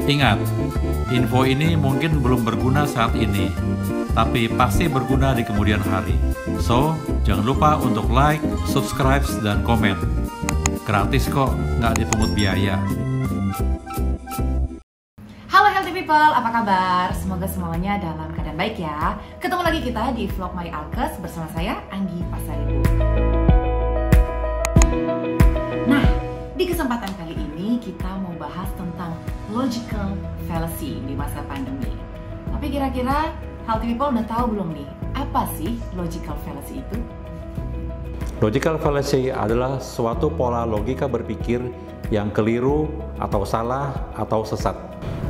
Ingat, info ini mungkin belum berguna saat ini, tapi pasti berguna di kemudian hari. So, jangan lupa untuk like, subscribe, dan komen. Gratis kok, nggak dipungut biaya. Halo Healthy People, apa kabar? Semoga semuanya dalam keadaan baik ya. Ketemu lagi kita di vlog My Alkes bersama saya, Anggi Pasaribu. Nah, di kesempatan kali ini kita mau bahas tentang logical fallacy di masa pandemi. Tapi kira-kira Healthy People udah tahu belum nih, apa sih logical fallacy itu? Logical fallacy adalah suatu pola logika berpikir yang keliru atau salah atau sesat.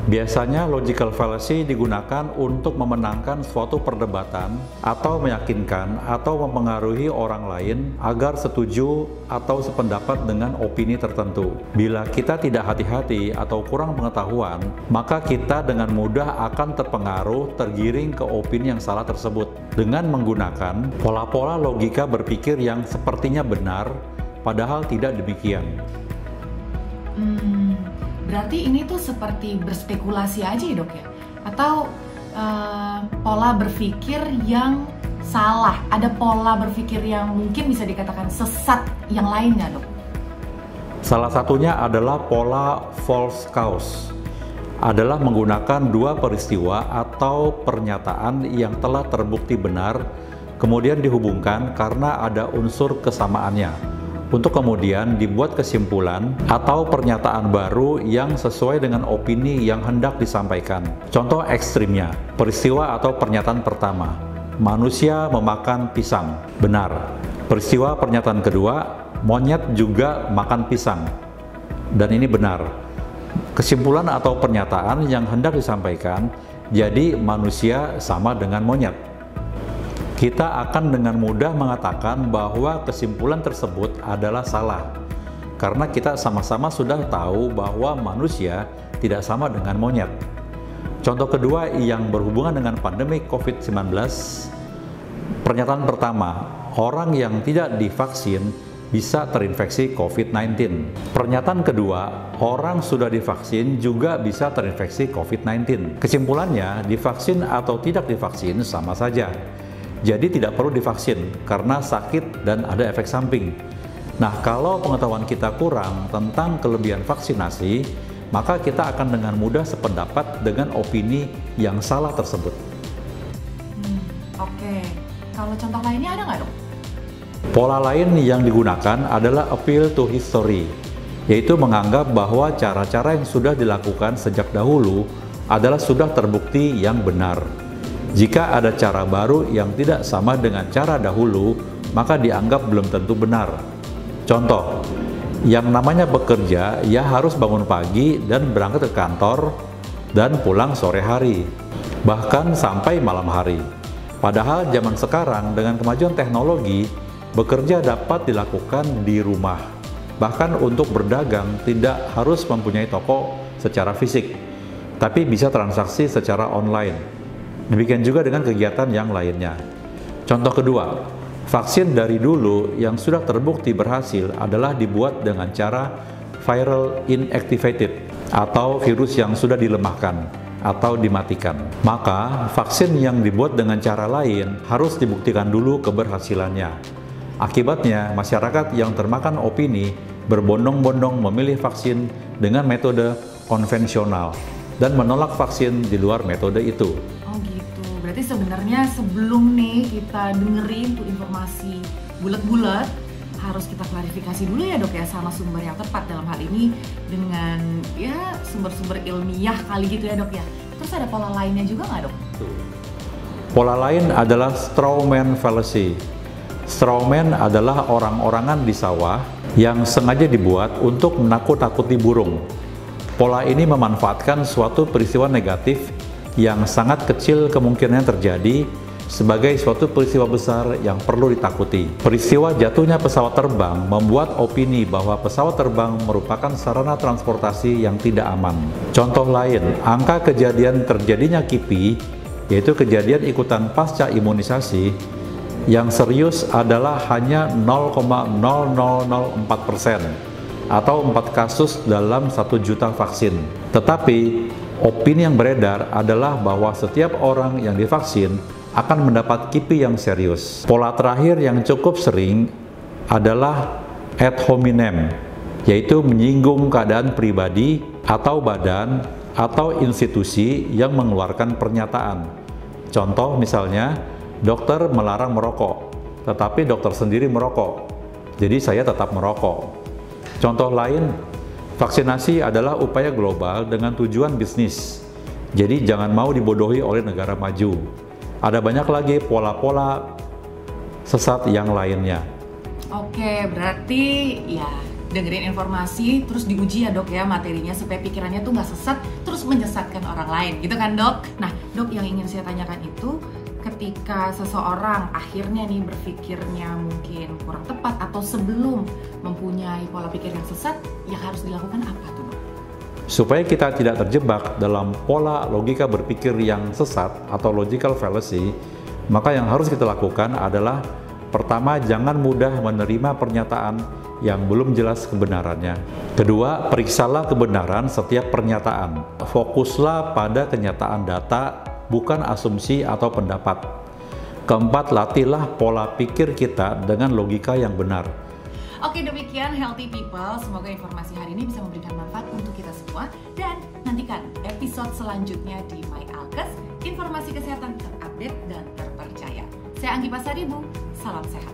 Biasanya logical fallacy digunakan untuk memenangkan suatu perdebatan atau meyakinkan atau mempengaruhi orang lain agar setuju atau sependapat dengan opini tertentu. Bila kita tidak hati-hati atau kurang pengetahuan, maka kita dengan mudah akan terpengaruh tergiring ke opini yang salah tersebut dengan menggunakan pola-pola logika berpikir yang sepertinya benar, padahal tidak demikian. Berarti ini tuh seperti berspekulasi aja ya dok ya? Atau pola berpikir yang salah, ada pola berpikir yang mungkin bisa dikatakan sesat yang lainnya dok? Salah satunya adalah pola false cause, adalah menggunakan dua peristiwa atau pernyataan yang telah terbukti benar, kemudian dihubungkan karena ada unsur kesamaannya, untuk kemudian dibuat kesimpulan atau pernyataan baru yang sesuai dengan opini yang hendak disampaikan. Contoh ekstrimnya, peristiwa atau pernyataan pertama, manusia memakan pisang, benar. Peristiwa pernyataan kedua, monyet juga makan pisang, dan ini benar. Kesimpulan atau pernyataan yang hendak disampaikan, jadi manusia sama dengan monyet. Kita akan dengan mudah mengatakan bahwa kesimpulan tersebut adalah salah, karena kita sama-sama sudah tahu bahwa manusia tidak sama dengan monyet. Contoh kedua yang berhubungan dengan pandemi COVID-19, pernyataan pertama, orang yang tidak divaksin bisa terinfeksi COVID-19. Pernyataan kedua, orang sudah divaksin juga bisa terinfeksi COVID-19. Kesimpulannya, divaksin atau tidak divaksin sama saja. Jadi tidak perlu divaksin karena sakit dan ada efek samping. Nah, kalau pengetahuan kita kurang tentang kelebihan vaksinasi, maka kita akan dengan mudah sependapat dengan opini yang salah tersebut. Oke, kalau contoh lainnya ada nggak dok? Pola lain yang digunakan adalah appeal to history, yaitu menganggap bahwa cara-cara yang sudah dilakukan sejak dahulu adalah sudah terbukti yang benar. Jika ada cara baru yang tidak sama dengan cara dahulu, maka dianggap belum tentu benar. Contoh, yang namanya bekerja, ya harus bangun pagi dan berangkat ke kantor dan pulang sore hari, bahkan sampai malam hari. Padahal zaman sekarang dengan kemajuan teknologi, bekerja dapat dilakukan di rumah. Bahkan untuk berdagang tidak harus mempunyai toko secara fisik, tapi bisa transaksi secara online. Demikian juga dengan kegiatan yang lainnya. Contoh kedua, vaksin dari dulu yang sudah terbukti berhasil adalah dibuat dengan cara viral inactivated atau virus yang sudah dilemahkan atau dimatikan. Maka vaksin yang dibuat dengan cara lain harus dibuktikan dulu keberhasilannya. Akibatnya, masyarakat yang termakan opini berbondong-bondong memilih vaksin dengan metode konvensional dan menolak vaksin di luar metode itu. Berarti sebenarnya sebelum nih kita dengerin tuh informasi bulat-bulat, harus kita klarifikasi dulu ya dok ya sama sumber yang tepat, dalam hal ini dengan ya sumber-sumber ilmiah kali gitu ya dok ya. Terus ada pola lainnya juga nggak dok? Pola lain adalah strawman fallacy. Strawman adalah orang-orangan di sawah yang sengaja dibuat untuk menakut-nakuti burung. Pola ini memanfaatkan suatu peristiwa negatif yang sangat kecil kemungkinan terjadi sebagai suatu peristiwa besar yang perlu ditakuti. Peristiwa jatuhnya pesawat terbang membuat opini bahwa pesawat terbang merupakan sarana transportasi yang tidak aman. Contoh lain, angka kejadian terjadinya KIPI, yaitu kejadian ikutan pasca imunisasi, yang serius adalah hanya 0,0004% atau 4 kasus dalam 1 juta vaksin. Tetapi Opini yang beredar adalah bahwa setiap orang yang divaksin akan mendapat KIPI yang serius. Pola terakhir yang cukup sering adalah ad hominem, yaitu menyinggung keadaan pribadi atau badan atau institusi yang mengeluarkan pernyataan. Contoh misalnya, dokter melarang merokok, tetapi dokter sendiri merokok, jadi saya tetap merokok. Contoh lain, vaksinasi adalah upaya global dengan tujuan bisnis, jadi jangan mau dibodohi oleh negara maju. Ada banyak lagi pola-pola sesat yang lainnya. Oke, berarti ya dengerin informasi terus diuji ya dok ya materinya supaya pikirannya tuh nggak sesat terus menyesatkan orang lain gitu kan dok. Nah dok, yang ingin saya tanyakan itu ketika seseorang akhirnya nih berpikirnya mungkin kurang tepat atau sebelum mempunyai pola pikir yang sesat, yang harus dilakukan apa tuh dok? Supaya kita tidak terjebak dalam pola logika berpikir yang sesat atau logical fallacy, maka yang harus kita lakukan adalah pertama, jangan mudah menerima pernyataan yang belum jelas kebenarannya. Kedua, periksalah kebenaran setiap pernyataan. Fokuslah pada kenyataan data, bukan asumsi atau pendapat. Keempat, latihlah pola pikir kita dengan logika yang benar. Oke, demikian Healthy People. Semoga informasi hari ini bisa memberikan manfaat untuk kita semua. Dan nantikan episode selanjutnya di My Alkes, informasi kesehatan terupdate dan terpercaya. Saya Anggi Pasaribu, salam sehat.